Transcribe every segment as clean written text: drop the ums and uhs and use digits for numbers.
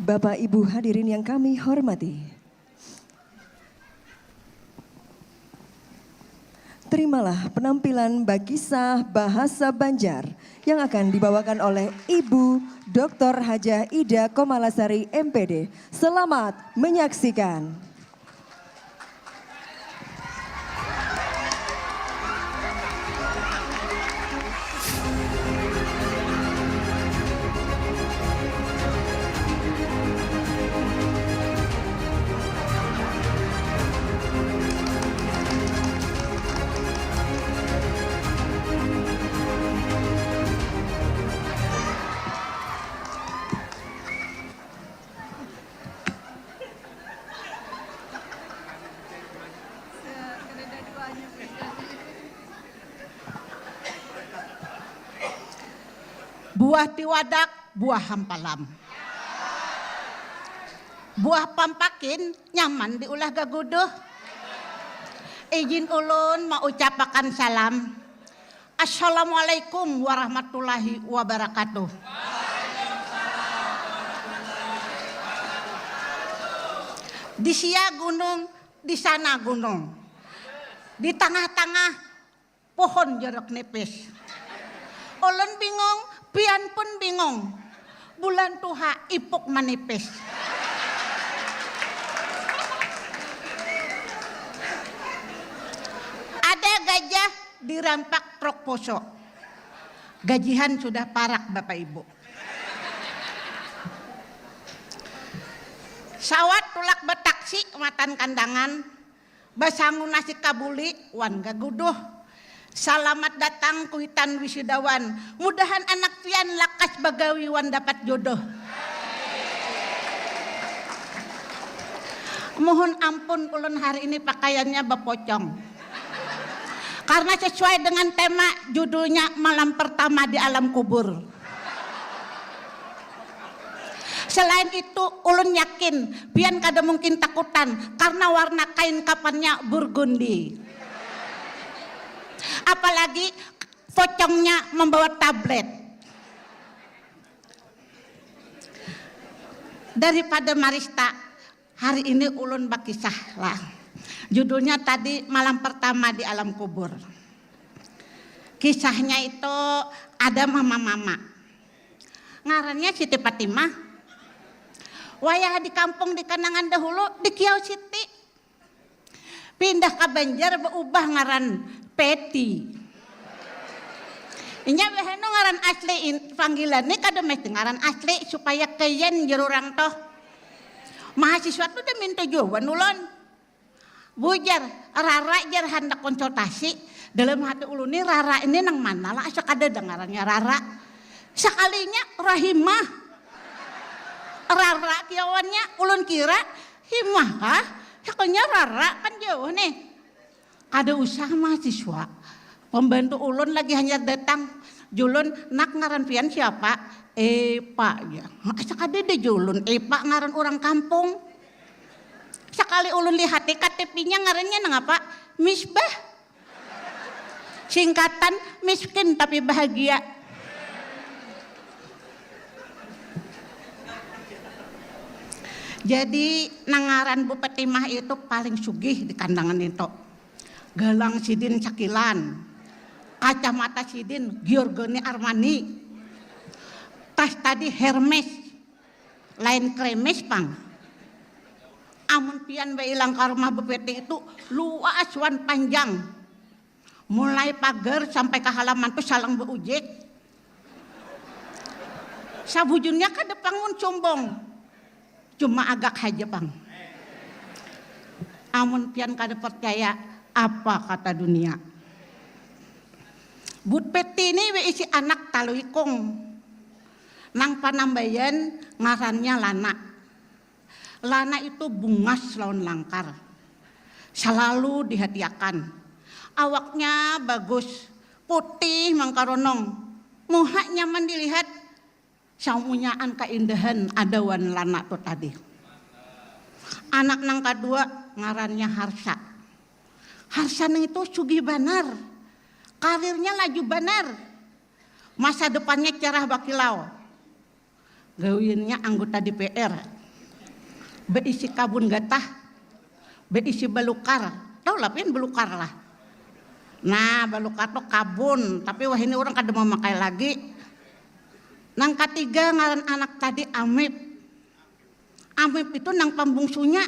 Bapak Ibu hadirin yang kami hormati, terimalah penampilan Bakisah Bahasa Banjar yang akan dibawakan oleh Ibu Dr. Hajah Ida Komalasari MPD. Selamat menyaksikan. Buah tiwadak, buah hampalam. Buah pampakin, nyaman diulah gaguduh. Izin ulun mau ucapakan salam. Assalamualaikum warahmatullahi wabarakatuh. Di sia gunung, di sana gunung. Di tengah-tengah pohon jeruk nipis. Ulun bingung, pian pun bingung. Bulan tuha ipuk manipis. Ada gajah dirampak truk poso. Gajihan sudah parak Bapak Ibu. Sawat tulak betaksi matan kandangan. Basangun nasi kabuli wan gaguduh. Selamat datang kuitan wisudawan. Mudahan anak pian lakas bagawi wan dapat jodoh. Mohon ampun ulun hari ini pakaiannya bepocong. Karena sesuai dengan tema judulnya malam pertama di alam kubur. Selain itu ulun yakin pian kada mungkin takutan karena warna kain kapannya burgundi. Apalagi pocongnya membawa tablet. Daripada Marista, hari ini ulun bakisah lah. Judulnya tadi malam pertama di alam kubur. Kisahnya itu ada mama-mama. Ngarannya Siti Fatimah. Wayah di kampung di Kanangan dahulu di Kiau Siti. Pindah ke Banjar berubah ngaran Peti. Inya beheno ngaran asli panggilan ini kada mesti ngaran asli supaya keyen jerurang toh. Mahasiswa tuh udah minta jawaban ulun. Bujar, Rara jar hendak konsultasi dalam hati ulun ini Rara ini nang mana lah asa kada dengarannya Rara. Sekalinya Rahimah. Rara kiawannya ulun kira Himah kah? Sekalinya Rara kan jauh nih. Ada usaha mahasiswa. Pembantu ulun lagi hanya datang. Julun nak ngaran pian siapa? Pak ya. Asa kada de julun. Pak ngaran orang kampung. Sekali ulun lihat KTP-nya ngarannya nang apa? Misbah. Singkatan miskin tapi bahagia. Jadi nangaran Bu Fatimah itu paling sugih di kandangan itu. Galang Sidin Cakilan, kacamata Sidin Giorgone Armani, tas tadi Hermes, lain Kremes pang. Amun pian bailang ka rumah bepete itu luas wan panjang, mulai pagar sampai ke halaman tuh salang beujek. Sabujunnya ka depangun sombong, cuma agak haja pang. Amun pian kada percaya apa kata dunia. But peti ini isi anak taluikong. Nang Panambayan ngarannya Lana. Lana itu bungas lawan langkar. Selalu dihadiahkan. Awaknya bagus, putih mangkaronong. Muha nyaman dilihat. Samunyaan keindahan adawan Lana tuh tadi. Anak nang kedua ngarannya Harsha. Harsha itu sugih banar. Karirnya laju banar. Masa depannya cerah bakilau. Gawinnya anggota DPR. beisi kabun gatah, beisi belukar. Tahu lah pian belukar lah. Nah belukar tuh kabun, tapi wah ini orang kada mau makai lagi. Nang ketiga ngaran anak tadi Amip. Amip itu nang pembungsunya.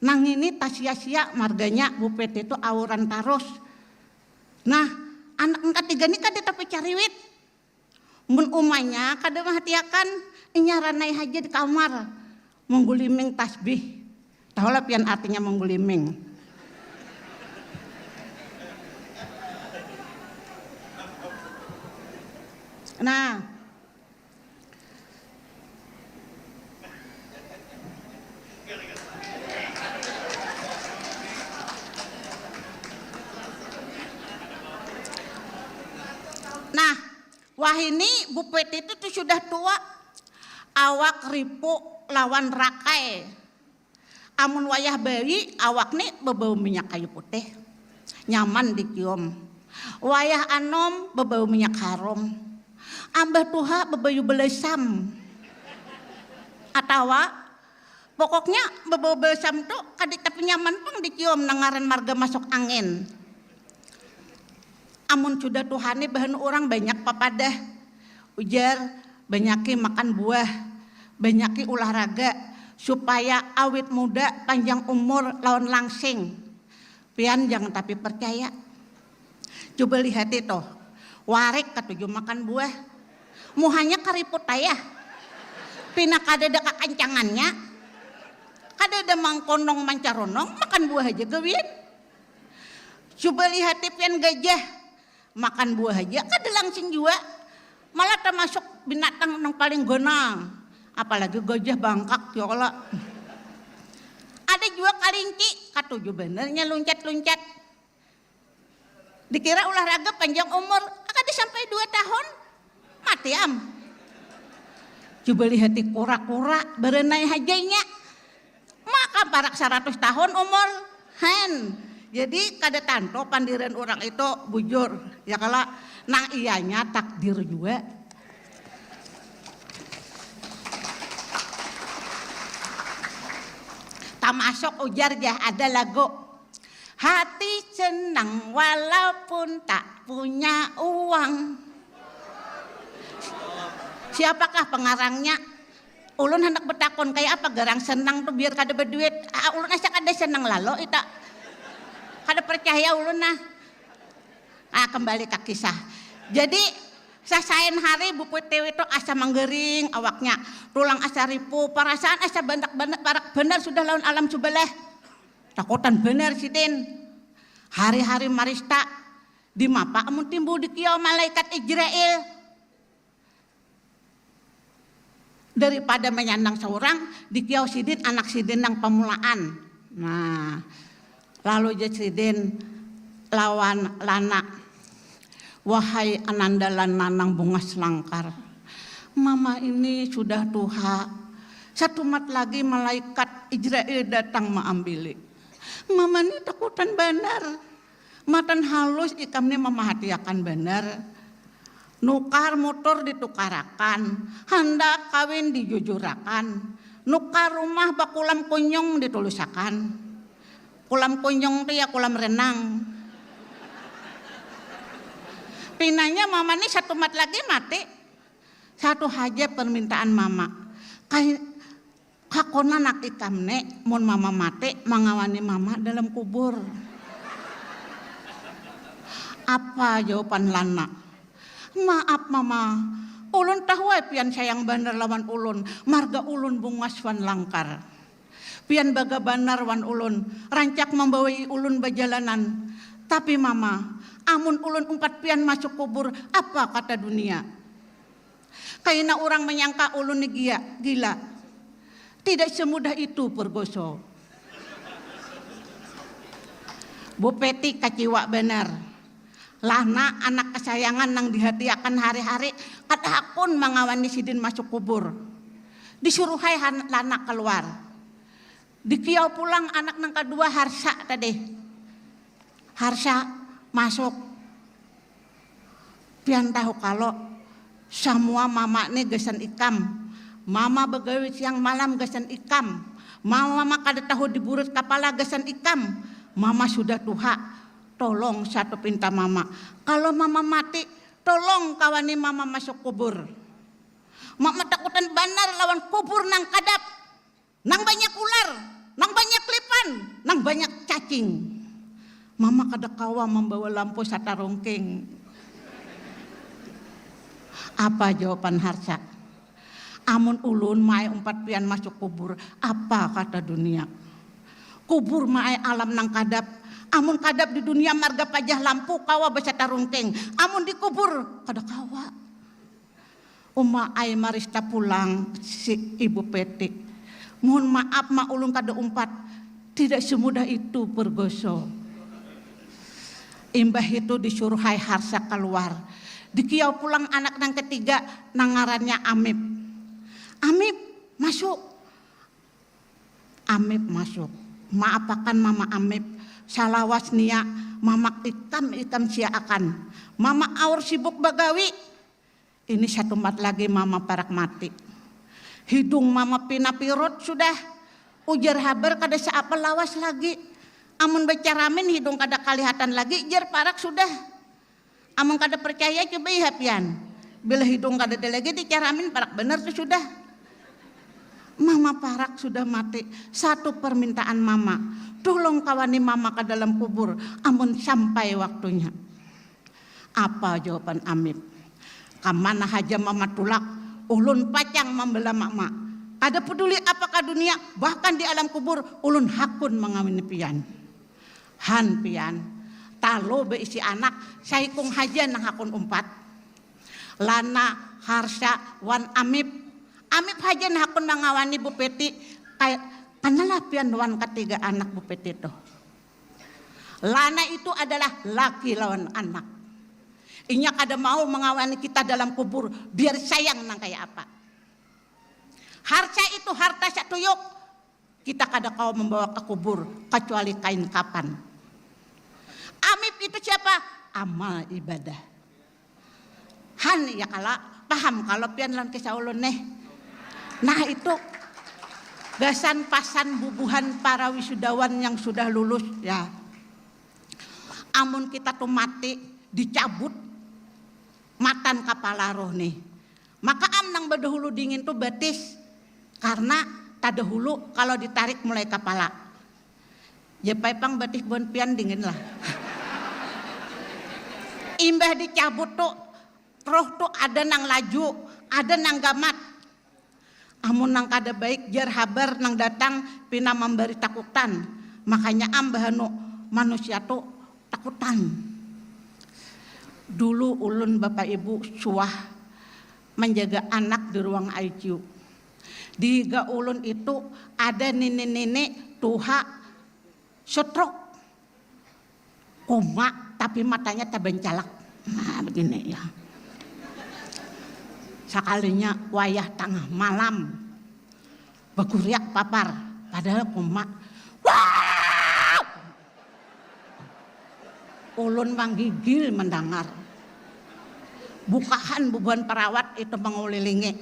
Nang ini tak sia-sia marganya Bu Peti itu awuran tarus. Nah anak ketiga ini kada tapi cariwit. Mun umanya kada mahatiakan inyaranai haja di kamar. Mengguliming tasbih. Tahu lah pian artinya mengguliming. Nah, wah ini Bu Peti itu tuh sudah tua, awak ripu lawan rakai. Amun wayah bayi awak nih bebau minyak kayu putih, nyaman dikium. Wayah anom bebau minyak harum. Ambah tuha bebayu belesam. Atawa pokoknya bebau belesam tuh kadik tapi nyaman pun dicium nangaran marga masuk angin. Amun sudah Tuhane bahan orang banyak papadah. Ujar banyaki makan buah, banyaki olahraga supaya awet muda, panjang umur, lawan langsing. Pian jangan tapi percaya. Coba lihat itu. Warik katuju makan buah. Muhanya kariput ayah. Pina kadada kakancangannya. Kadada mangkonong mancaronong makan buah aja gawin. Coba lihat pian gajah makan buah aja kada langsing juga. Malah termasuk binatang yang paling gonang. Apalagi gajah bangkak ya Allah. Ada juga kalinci katuju benernya loncat-loncat. Dikira olahraga panjang umur, kada sampai 2 tahun mati am. Coba lihat di kura-kura berenai hajainya. Maka barak 100 tahun umur. Han. Jadi kada tanto pandiran orang itu bujur. Ya kalau nang ianya takdir juga. Tamasok ujar jah ada lagu. Hati senang walaupun tak punya uang. Siapakah pengarangnya? Ulun hendak bertakon kayak apa garang senang tuh biar kada berduit. Ulun asa kada senang lalo ita. Kada percaya ulun nah. Kembali ke kisah. Jadi sasain hari Bu Peti itu asa manggering awaknya. Tulang asa ripu, perasaan asa bandak-bandak barak benar sudah lawan alam sebelah. Takutan benar sidin. Hari-hari marista di mapa amun timbul di kiau malaikat Israel. Daripada menyandang seorang di kiau sidin anak sidin yang pemulaan. Nah, lalu jadi sidin lawan lana. Wahai anandalan nanang bunga selangkar. Mama ini sudah tuha. Satu mat lagi malaikat Israel datang mengambil. Mama ini takutan benar. Matan halus ikam ini memahatiakan benar. Nukar motor ditukarakan, hendak kawin dijujurakan, nukar rumah bakulam kunyong ditulisakan. Kulam kunyong itu ya kulam renang. Pinanya mama ini satu mat lagi mati. Satu haja permintaan mama. Kakona nak ikam ne, mon mama mati mangawani mama dalam kubur. Apa jawaban lana? Maaf mama, ulun tahu pian sayang bener lawan ulun, marga ulun bungas wan langkar. Pian baga banar wan ulun, rancak membawai ulun bajalanan. Tapi mama, amun ulun umpat pian masuk kubur, apa kata dunia? Kaina orang menyangka ulun ni gila. Tidak semudah itu pergoso. Bu Peti kaciwa benar. Lana anak kesayangan nang dihatiakan hari-hari kadakun mangawani sidin masuk kubur. Disuruh hai lana keluar. Dikiau pulang anak nang kedua Harsha tadi. Harsha masuk. Pian tahu kalau semua mama nih gesan ikam Mama begawi siang malam gasan ikam. Mama kada tahu diburut kepala gasan ikam. Mama sudah tua. Tolong satu pinta mama. Kalau mama mati, tolong kawani mama masuk kubur. Mama takutan banar lawan kubur nang kadap. Nang banyak ular, nang banyak lipan, nang banyak cacing. Mama kada kawa membawa lampu satarongking. Apa jawaban Harsha? Amun ulun mae umpat pian masuk kubur, apa kata dunia? Kubur mae alam nang kadap. Amun kadap di dunia marga pajah lampu kawa basatarongking. Amun di kubur kada kawa. Uma ai marista pulang si Ibu Peti. Mohon maaf ma ulun kada umpat. Tidak semudah itu pergoso. Imbah itu disuruh Hai Harsha keluar. Dikiau pulang anak nang ketiga nang ngarannya Amip. Amip masuk. Amip masuk. Maapakan mama Amip. Salawas nia mama ikam sia akan. Mama aur sibuk bagawi. Ini satu mat lagi mama parak mati. Hidung mama pinapirut sudah. Ujar haber kada seapa lawas lagi. Amun baca ramen hidung kada kalihatan lagi. Jar parak sudah. Amun kada percaya coba ihapian. Bila hidung kada ada lagi dicaramin parak benar tuh sudah. Mama parak sudah mati. Satu permintaan mama. Tolong kawani mama ke dalam kubur. Amun sampai waktunya. Apa jawaban Amip? Kamana haja mama tulak. Ulun pacang membela mama. Ada peduli apakah dunia. Bahkan di alam kubur. Ulun hakun mengawini pian. Han pian. Talo beisi anak. Saikung haja nang hakun umpat. Lana Harsha wan Amip. Amip haja nang hakun mengawani Bu Peti. Kayak kanalah pian wan ketiga anak Bu Peti itu. Lana itu adalah laki lawan anak. Inya kada mau mengawani kita dalam kubur. Biar sayang nang kayak apa. Harsha itu harta satuyuk. Kita kada kau membawa ke kubur. Kecuali kain kapan. Amip itu siapa? Amal ibadah. Han ya kala paham kalau pian lan kisah ulun neh. Nah itu gasan pasan bubuhan para wisudawan yang sudah lulus ya. Amun kita tuh mati dicabut matan kepala roh nih. Maka nang badahulu dingin tuh batis karena tadahulu kalau ditarik mulai kepala. Ya pang batis bon pian dingin lah. Imbah dicabut tuh roh tuh ada nang laju, ada nang gamat. Amun nang kada baik jar habar nang datang pina memberi takutan. Makanya ambahanu manusia tuh takutan. Dulu ulun bapak ibu suah menjaga anak di ruang ICU. Di ga ulun itu ada nenek-nenek tuha stroke. Koma tapi matanya tabencalak. Nah begini ya. Sekalinya wayah tengah malam beguriak papar padahal koma. Wah! Ulun manggigil mendengar. Bukahan bubuhan perawat itu mengulilingi.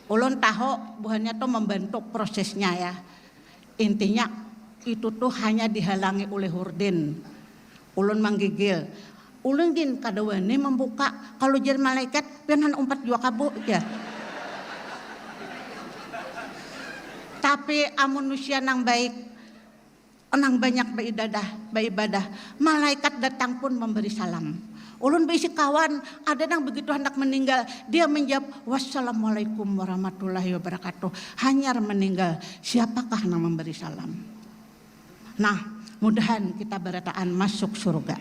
Ulun tahu buhannya tuh membentuk prosesnya ya. Intinya itu tuh hanya dihalangi oleh hurdin. Ulun manggigil. Ulun gin kada wani membuka. Kalau jadi malaikat pian umpat dua kabu ya. Tapi manusia nang baik, nang banyak beribadah, malaikat datang pun memberi salam. Ulun berisi kawan, ada nang begitu hendak meninggal, dia menjawab wassalamualaikum warahmatullahi wabarakatuh. Hanyar meninggal, siapakah nang memberi salam? Nah, mudahan kita berataan masuk surga.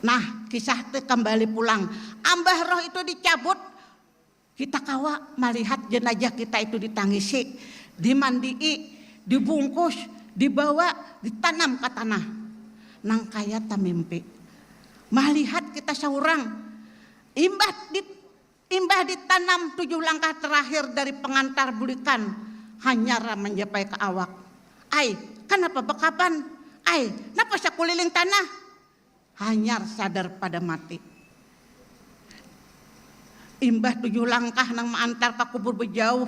Nah, kisah itu kembali pulang. Ambah roh itu dicabut, kita kawa melihat jenazah kita itu ditangisi, dimandii, dibungkus, dibawa, ditanam ke tanah. Nang kaya tamimpi. Melihat kita seorang imbah ditanam 7 langkah terakhir dari pengantar bulikan hanya mencapai ke awak. Ai, kenapa bekapan? Ai, napa sakuliling tanah? Hanyar sadar pada mati. Imbah 7 langkah nang maantar ke kubur bejauh.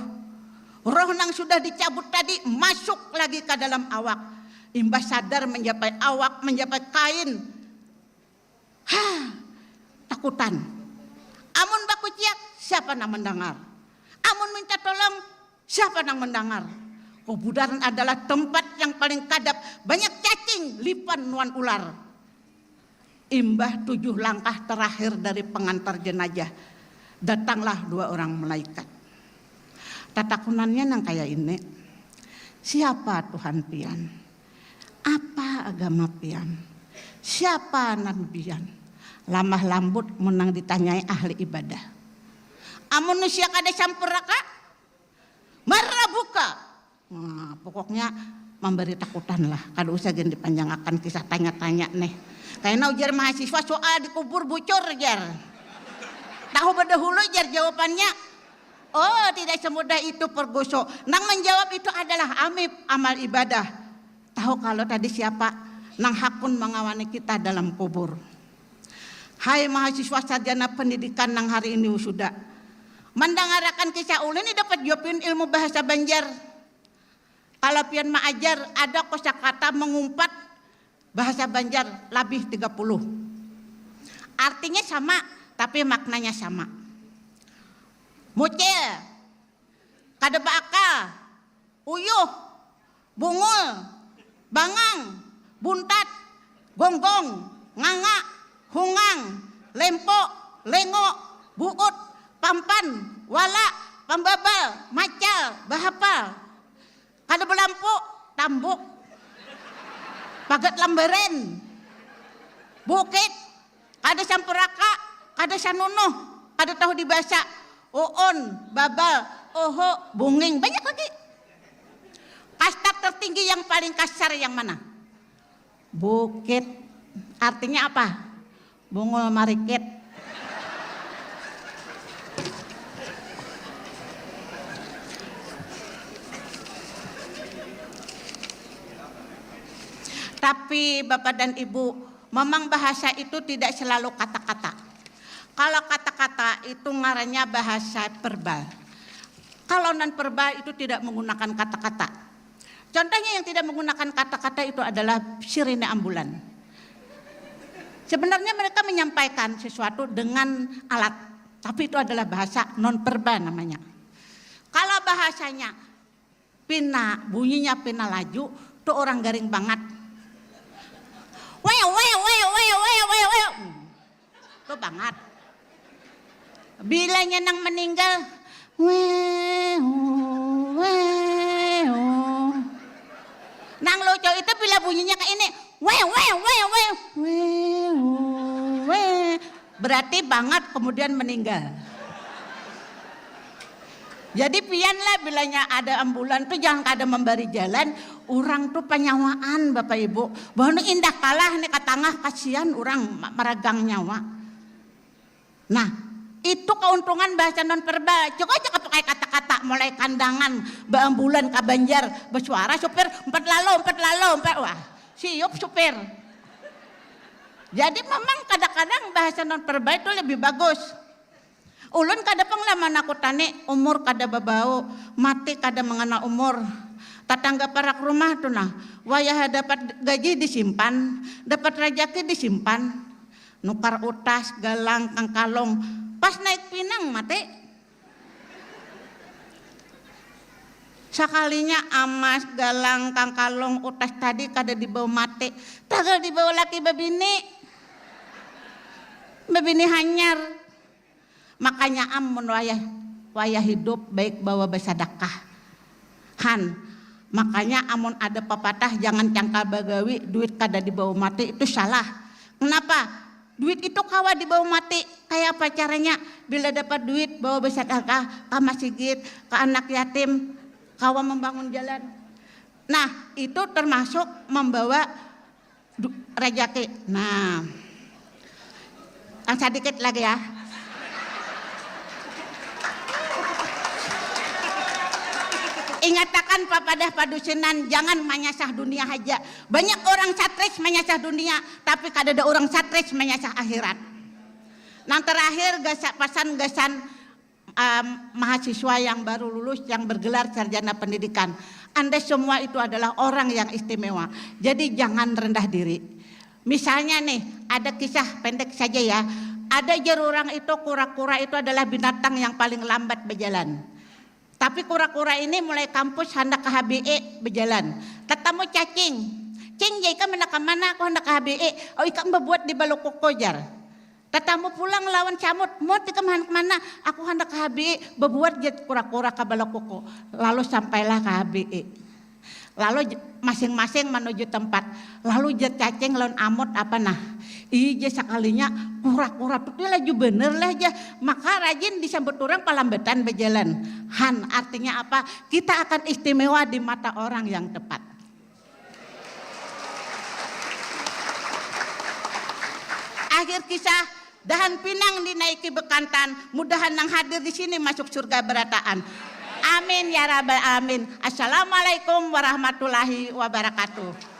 Roh nang sudah dicabut tadi masuk lagi ke dalam awak. Imbah sadar mencapai awak, mencapai kain. Takutan. Amun baku ciak, siapa nang mendengar? Amun minta tolong, siapa nang mendengar? Kuburan adalah tempat yang paling kadap, banyak cacing, lipan nuan ular. Imbah 7 langkah terakhir dari pengantar jenazah, datanglah 2 orang malaikat. Tatakunannya nang kayak ini, siapa Tuhan pian? Apa agama pian? Siapa nabi pian? Lamah lambut menang ditanyai ahli ibadah. Amun nusia kada sampuraka, marah buka. Nah, pokoknya memberi takutan lah. Kada usah gen dipanjangakan kisah tanya-tanya nih. Kayaknya ujar mahasiswa soal dikubur bocor jar. Tahu berdahulu jar jawabannya. Oh, tidak semudah itu pergoso. Nang menjawab itu adalah amib, amal ibadah. Tahu kalau tadi siapa? Nang hakun mengawani kita dalam kubur. Hai mahasiswa sarjana pendidikan nang hari ini wisuda. Mendengarakan kisah ulun ini dapat jawabin ilmu bahasa Banjar. Kalau pian maajar ada kosakata mengumpat bahasa Banjar lebih 30. Artinya sama tapi maknanya sama. Mucil, kadebaka, uyuh, bungul, bangang, buntat, gonggong, nganga, hungang, lempo, lengo, buut, pampan, wala, pambabal, macal, bahapal. Kada belampu, tambuk, pagat lamberen, bukit, kada sampuraka, kada sanunuh, kada tahu dibasa, oon, babal, oho, bunging, banyak lagi. Kasta tertinggi yang paling kasar yang mana? Bukit, artinya apa? Bungul marikit. Tapi Bapak dan Ibu, memang bahasa itu tidak selalu kata-kata. Kalau kata-kata itu ngarannya bahasa verbal. Kalau non verbal itu tidak menggunakan kata-kata. Contohnya yang tidak menggunakan kata-kata itu adalah sirine ambulan. Sebenarnya mereka menyampaikan sesuatu dengan alat, tapi itu adalah bahasa non verbal namanya. Kalau bahasanya pina, bunyinya pina laju, itu orang garing banget. Wew. Itu banget. Bilanya nang meninggal, nang lucu itu bila bunyinya kayak ini, berarti banget kemudian meninggal. Jadi pianlah bilanya ada ambulan tuh jangan kada memberi jalan, orang tuh penyawaan Bapak Ibu. Bahwa indah kalah nih katangah kasihan orang meragang nyawa. Nah, itu keuntungan bahasa non verbal. Coba aja pakai kata-kata mulai kandangan, ambulan ka Banjar, bersuara supir empat lalu. Wah, siup supir. Jadi memang kadang-kadang bahasa non verbal itu lebih bagus. Ulun kada pengalaman aku tani umur kada babau, mati kada mengenal umur. Tetangga parak rumah tuh nah, wayah dapat gaji disimpan, dapat rajaki disimpan, nukar utas, galang, kangkalong, pas naik pinang mati. Sekalinya amas, galang, kangkalong, utas tadi kada dibawa mati, tagal dibawa laki babini hanyar. Makanya amun wayah hidup baik bawa bersedekah. Han, makanya amun ada pepatah jangan cangkal bagawi duit kada dibawa mati, itu salah. Kenapa? Duit itu kawa dibawa mati. Kayak apa caranya? Bila dapat duit bawa bersedekah ke masjid, ke anak yatim, kawa membangun jalan. Nah, itu termasuk membawa rejeki. Nah, sedikit lagi ya. Ingatakan papadah padusinan jangan menyasah dunia aja. Banyak orang satris menyasah dunia, tapi kada ada orang satris menyasah akhirat. Nang terakhir pasan gasan mahasiswa yang baru lulus yang bergelar sarjana pendidikan. Anda semua itu adalah orang yang istimewa. Jadi jangan rendah diri. Misalnya nih, ada kisah pendek saja ya. Ada jerurang itu, kura-kura itu adalah binatang yang paling lambat berjalan. Tapi kura-kura ini mulai kampus hendak ke HBE berjalan. Tetamu cacing. Cing, jai ka hendak ke mana? Aku hendak ke HBE. Oh, ikan berbuat di balok kokojar. Tetamu pulang lawan camut, mau kemana? Aku hendak ke HBE, berbuat jet kura-kura ke balok koko. Lalu sampailah ke HBE. Lalu masing-masing menuju tempat. Lalu jet cacing lawan amot apa nah? Iya sekalinya kura-kura itu laju bener lah aja. Maka rajin disambut orang palambetan berjalan. Han artinya apa? Kita akan istimewa di mata orang yang tepat. Akhir kisah. Dahan pinang dinaiki bekantan, mudahan yang hadir di sini masuk surga berataan. Amin ya rabbal alamin. Assalamualaikum warahmatullahi wabarakatuh.